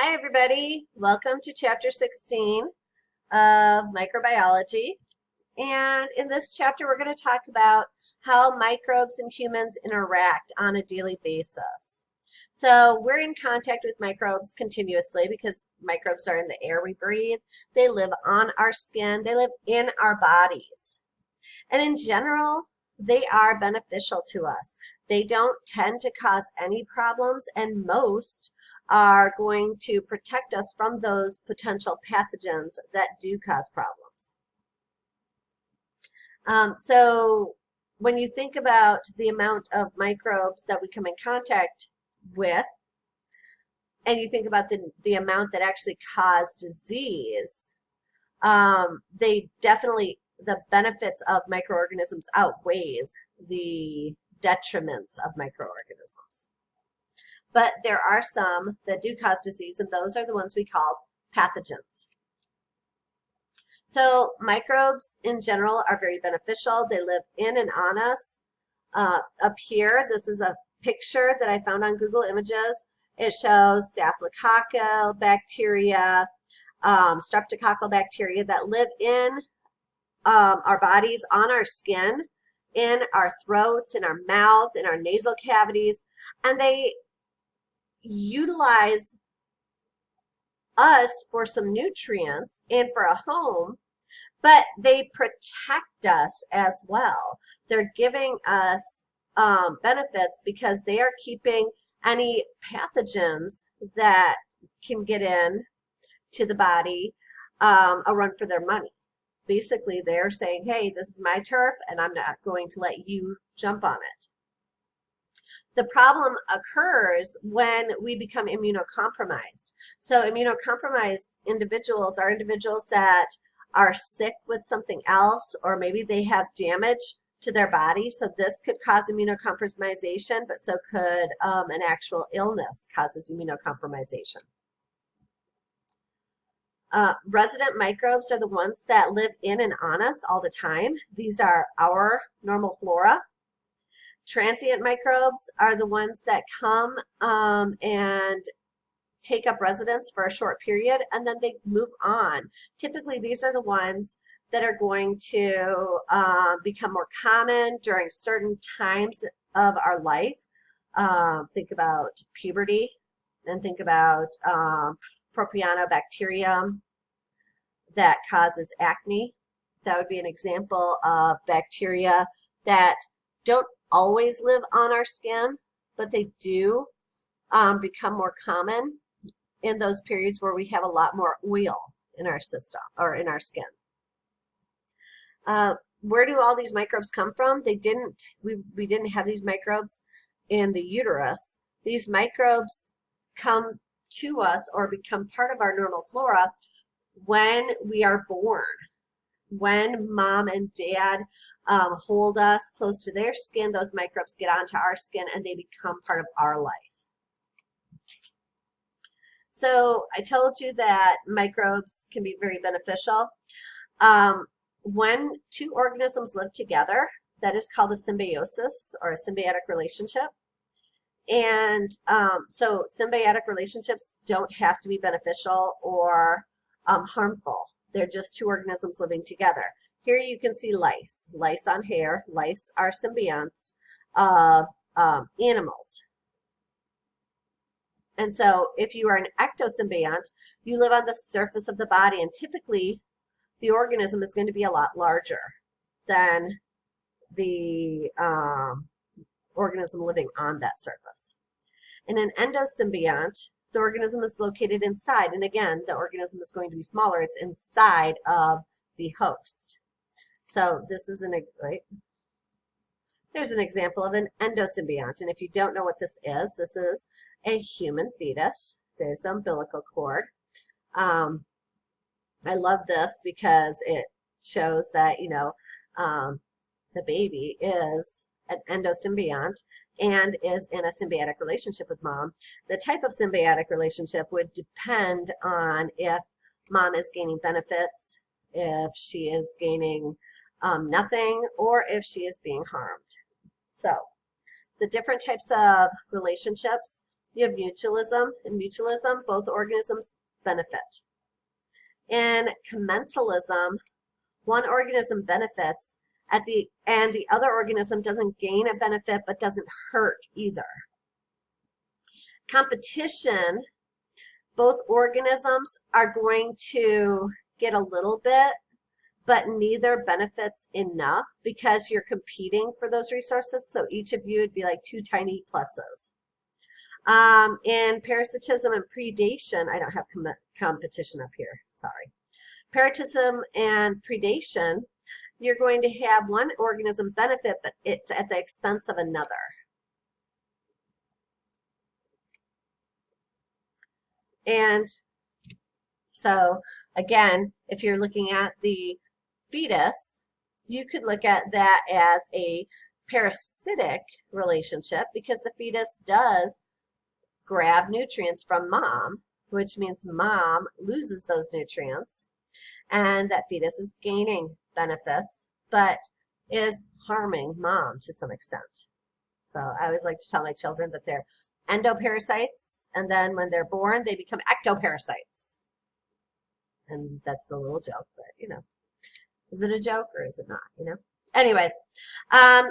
Hi everybody, welcome to chapter 16 of microbiology. And in this chapter we're going to talk about how microbes and humans interact on a daily basis. So we're in contact with microbes continuously because microbes are in the air we breathe. They live on our skin, they live in our bodies. And in general, they are beneficial to us. They don't tend to cause any problems, and most are going to protect us from those potential pathogens that do cause problems. So when you think about the amount of microbes that we come in contact with, and you think about the amount that actually cause disease, they definitely, the benefits of microorganisms outweighs the detriments of microorganisms. But there are some that do cause disease, and those are the ones we call pathogens. So microbes in general are very beneficial. They live in and on us. Up here, this is a picture that I found on Google Images. It shows staphylococcal bacteria, streptococcal bacteria that live in our bodies, on our skin, in our throats, in our mouth, in our nasal cavities, and they utilize us for some nutrients and for a home, but they protect us as well. They're giving us benefits because they are keeping any pathogens that can get in to the body a run for their money. Basically, they're saying, hey, this is my turf, and I'm not going to let you jump on it. The problem occurs when we become immunocompromised. So immunocompromised individuals are individuals that are sick with something else, or maybe they have damage to their body. So this could cause immunocompromisation, but so could an actual illness causes immunocompromisation. Resident microbes are the ones that live in and on us all the time. These are our normal flora. Transient microbes are the ones that come and take up residence for a short period and then they move on. Typically, these are the ones that are going to become more common during certain times of our life. Think about puberty, and think about propionibacterium that causes acne. That would be an example of bacteria that don't always live on our skin, but they do become more common in those periods where we have a lot more oil in our system or in our skin. Where do all these microbes come from? We didn't have these microbes in the uterus. These microbes come to us or become part of our normal flora when we are born. When mom and dad hold us close to their skin, those microbes get onto our skin and they become part of our life. So I told you that microbes can be very beneficial. When two organisms live together, that is called a symbiosis or a symbiotic relationship. And so symbiotic relationships don't have to be beneficial or harmful. They're just two organisms living together. Here you can see lice. Lice on hair. Lice are symbionts of animals. And so if you are an ectosymbiont, you live on the surface of the body, and typically the organism is going to be a lot larger than the organism living on that surface. In an endosymbiont, the organism is located inside, and again, the organism is going to be smaller. It's inside of the host. So this is there's an example of an endosymbiont, and if you don't know what this is a human fetus. There's the umbilical cord. I love this because it shows that, the baby is an endosymbiont and is in a symbiotic relationship with mom. The type of symbiotic relationship would depend on if mom is gaining benefits, if she is gaining nothing, or if she is being harmed. So the different types of relationships, you have mutualism. In mutualism, both organisms benefit. In commensalism, one organism benefits and the other organism doesn't gain a benefit but doesn't hurt either. Competition, both organisms are going to get a little bit, but neither benefits enough because you're competing for those resources. So each of you would be like two tiny pluses. In parasitism and predation, I don't have competition up here, sorry. Parasitism and predation, you're going to have one organism benefit, but it's at the expense of another. And so, again, if you're looking at the fetus, you could look at that as a parasitic relationship because the fetus does grab nutrients from mom, which means mom loses those nutrients, and that fetus is gaining benefits, but is harming mom to some extent. So I always like to tell my children that they're endoparasites, and then when they're born, they become ectoparasites. And that's a little joke, but you know, is it a joke or is it not, you know? Anyways,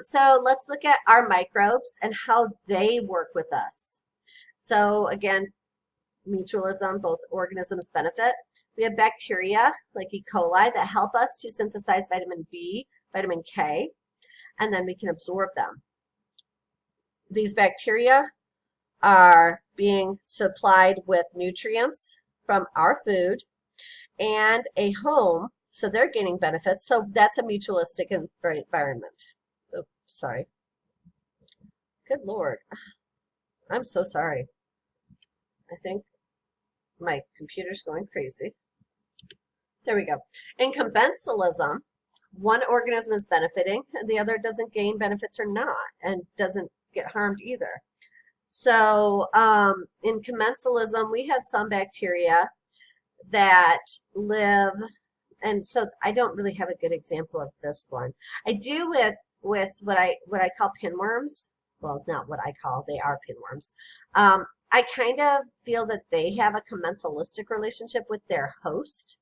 so let's look at our microbes and how they work with us. So again, mutualism, both organisms benefit. We have bacteria like E. coli that help us to synthesize vitamin B, vitamin K, and then we can absorb them. These bacteria are being supplied with nutrients from our food and a home, so they're gaining benefits. So that's a mutualistic environment. Oh, sorry. Good Lord. I'm so sorry. I think my computer's going crazy. There we go. In commensalism, one organism is benefiting and the other doesn't gain benefits or not, and doesn't get harmed either. So in commensalism, we have some bacteria that live, and so I don't really have a good example of this one. I do with what I call pinworms. Well, not what I call, they are pinworms. I kind of feel that they have a commensalistic relationship with their host.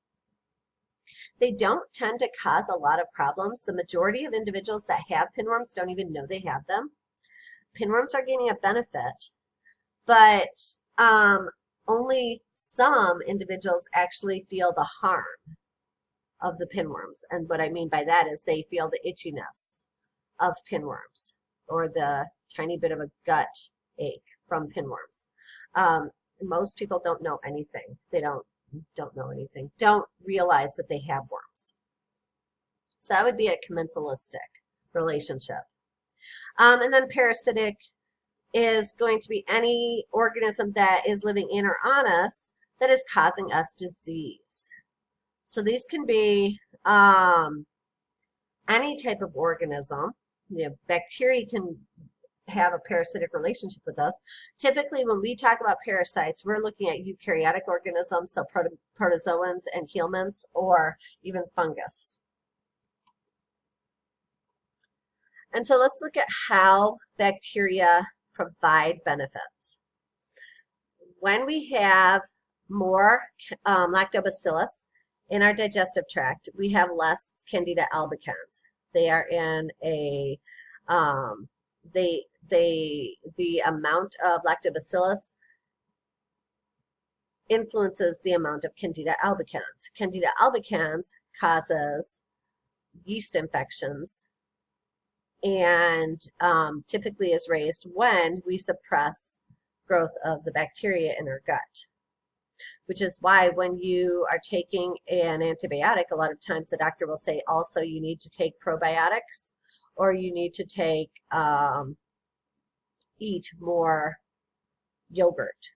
They don't tend to cause a lot of problems. The majority of individuals that have pinworms don't even know they have them. Pinworms are gaining a benefit, but only some individuals actually feel the harm of the pinworms. And what I mean by that is they feel the itchiness of pinworms or the tiny bit of a gut ache from pinworms. Most people don't know anything. They don't know anything, don't realize that they have worms. So that would be a commensalistic relationship. And then parasitic is going to be any organism that is living in or on us that is causing us disease. So these can be any type of organism. You know, bacteria can have a parasitic relationship with us. Typically, when we talk about parasites, we're looking at eukaryotic organisms, so protozoans and helminths, or even fungus. And so let's look at how bacteria provide benefits. When we have more lactobacillus in our digestive tract, we have less Candida albicans. They are in a the amount of lactobacillus influences the amount of Candida albicans. Candida albicans causes yeast infections and typically is raised when we suppress growth of the bacteria in our gut, which is why when you are taking an antibiotic, a lot of times the doctor will say also you need to take probiotics, or you need to take eat more yogurt,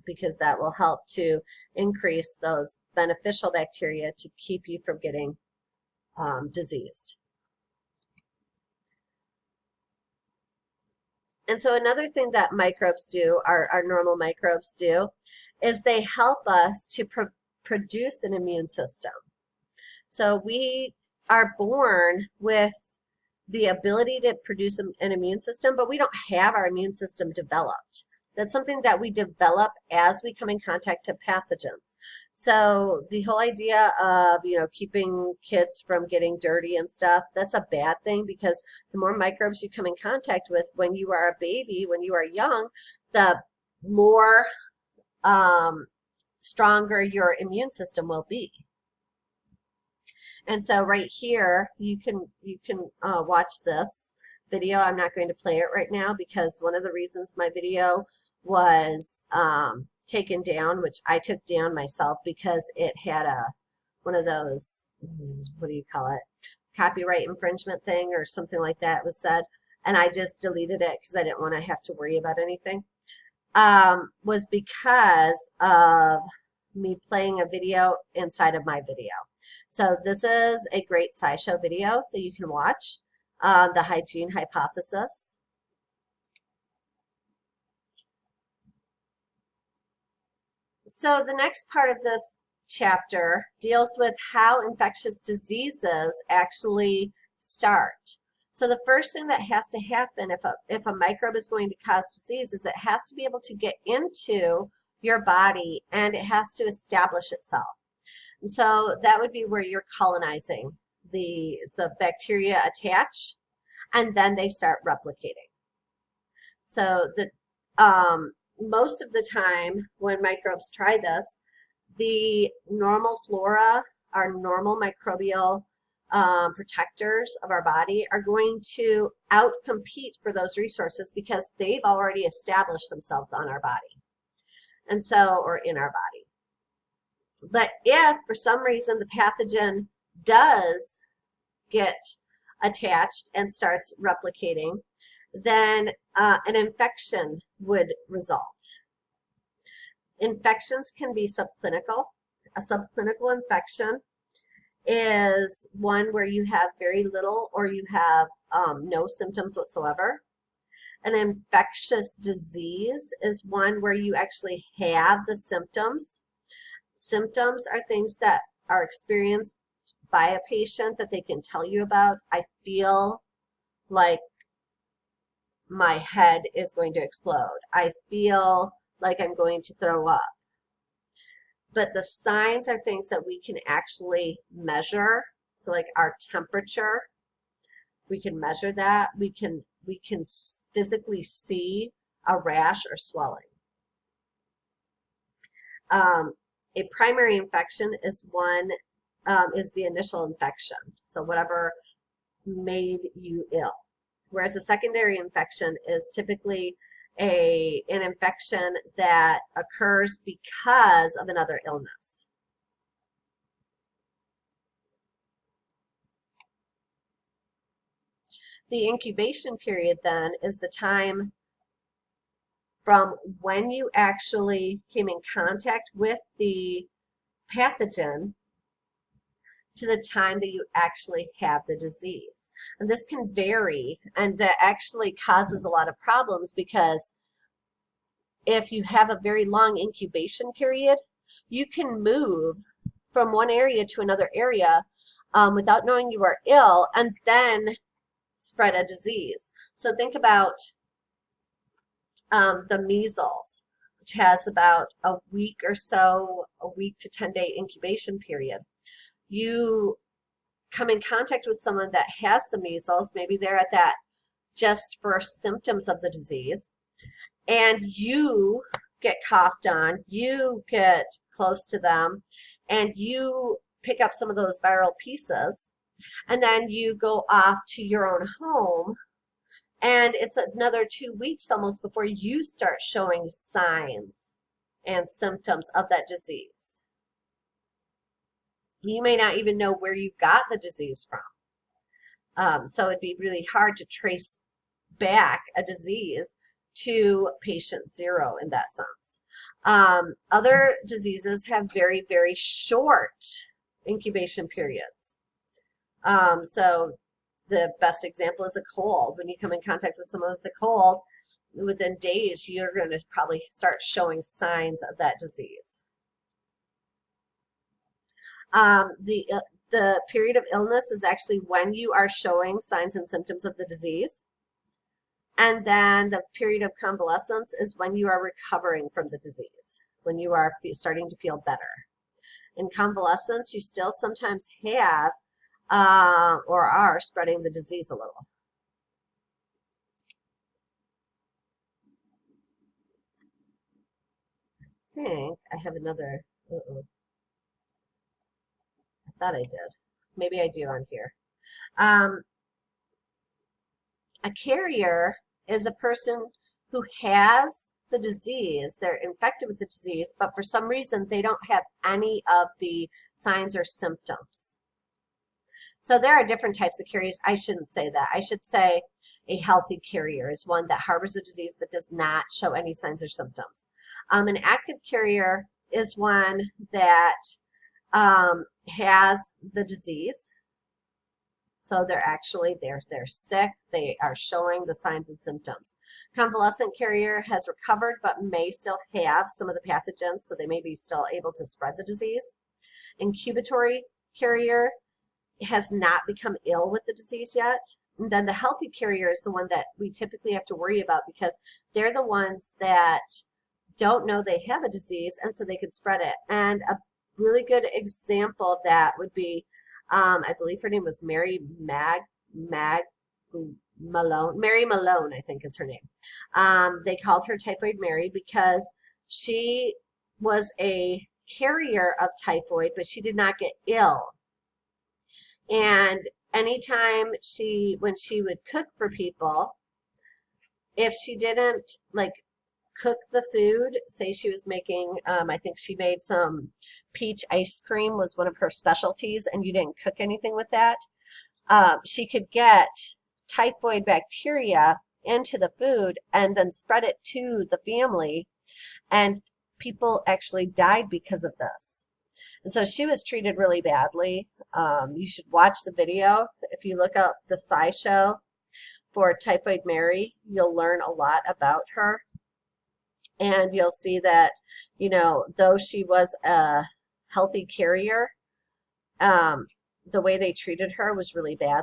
because that will help to increase those beneficial bacteria to keep you from getting diseased. And so another thing that microbes do, our normal microbes do, is they help us to produce an immune system. So we are born with the ability to produce an immune system, but we don't have our immune system developed. That's something that we develop as we come in contact to pathogens. So the whole idea of, keeping kids from getting dirty and stuff, that's a bad thing, because the more microbes you come in contact with when you are a baby, when you are young, the more stronger your immune system will be. And so right here, you can watch this video. I'm not going to play it right now because one of the reasons my video was taken down, which I took down myself because it had one of those, what do you call it, copyright infringement thing or something like that was said, and I just deleted it because I didn't want to have to worry about anything, was because of me playing a video inside of my video. So this is a great SciShow video that you can watch, the hygiene hypothesis. So the next part of this chapter deals with how infectious diseases actually start. So the first thing that has to happen if a microbe is going to cause disease is it has to be able to get into your body, and it has to establish itself. And so that would be where you're colonizing. The bacteria attach, and then they start replicating. So most of the time when microbes try this, the normal flora, our normal microbial protectors of our body, are going to outcompete for those resources because they've already established themselves on our body, and so, or in our body. But if for some reason the pathogen does get attached and starts replicating, then an infection would result. Infections can be subclinical. A subclinical infection is one where you have very little or you have no symptoms whatsoever. An infectious disease is one where you actually have the symptoms. Symptoms are things that are experienced by a patient that they can tell you about. I feel like my head is going to explode. I feel like I'm going to throw up. But the signs are things that we can actually measure. So like our temperature, we can measure that. We can physically see a rash or swelling. A primary infection is is the initial infection, so whatever made you ill. Whereas a secondary infection is typically an infection that occurs because of another illness. The incubation period then is the time from when you actually came in contact with the pathogen to the time that you actually have the disease. And this can vary, and that actually causes a lot of problems, because if you have a very long incubation period, you can move from one area to another area without knowing you are ill, and then spread a disease. So think about the measles, which has about a week or so, a week to 10-day incubation period. You come in contact with someone that has the measles, maybe they're at that just first symptoms of the disease, and you get coughed on, you get close to them, and you pick up some of those viral pieces, and then you go off to your own home, and it's another 2 weeks almost before you start showing signs and symptoms of that disease. You may not even know where you got the disease from. So it'd be really hard to trace back a disease to patient zero in that sense. Other diseases have very, very short incubation periods. So the best example is a cold. When you come in contact with someone with a cold, within days, you're going to probably start showing signs of that disease. The period of illness is actually when you are showing signs and symptoms of the disease. And then the period of convalescence is when you are recovering from the disease, when you are starting to feel better. In convalescence, you still sometimes have or are spreading the disease a little. I think I have another. I thought I did. Maybe I do on here. A carrier is a person who has the disease, they're infected with the disease, but for some reason they don't have any of the signs or symptoms. So there are different types of carriers. I shouldn't say that. I should say a healthy carrier is one that harbors the disease but does not show any signs or symptoms. An active carrier is one that has the disease. So they're sick, they are showing the signs and symptoms. Convalescent carrier has recovered but may still have some of the pathogens, so they may be still able to spread the disease. Incubatory carrier has not become ill with the disease yet. And then the healthy carrier is the one that we typically have to worry about because they're the ones that don't know they have a disease and so they can spread it. And a really good example of that would be I believe her name was Mary Malone. Mary Malone, I think is her name. They called her Typhoid Mary because she was a carrier of typhoid, but she did not get ill. And anytime when she would cook for people, if she didn't cook the food, say she was making, I think she made some peach ice cream was one of her specialties, and you didn't cook anything with that, she could get typhoid bacteria into the food and then spread it to the family, and people actually died because of this. And so she was treated really badly. You should watch the video. If you look up the SciShow for Typhoid Mary, you'll learn a lot about her. And you'll see that, though she was a healthy carrier, the way they treated her was very bad.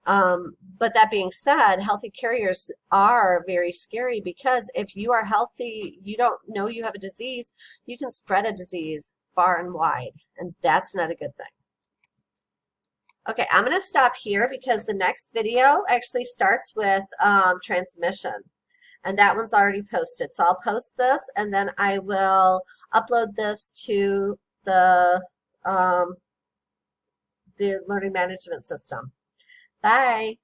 But that being said, healthy carriers are very scary because if you are healthy, you don't know you have a disease, you can spread a disease far and wide, and that's not a good thing. Okay, I'm going to stop here because the next video actually starts with transmission. And that one's already posted. So I'll post this and then I will upload this to the learning management system. Bye.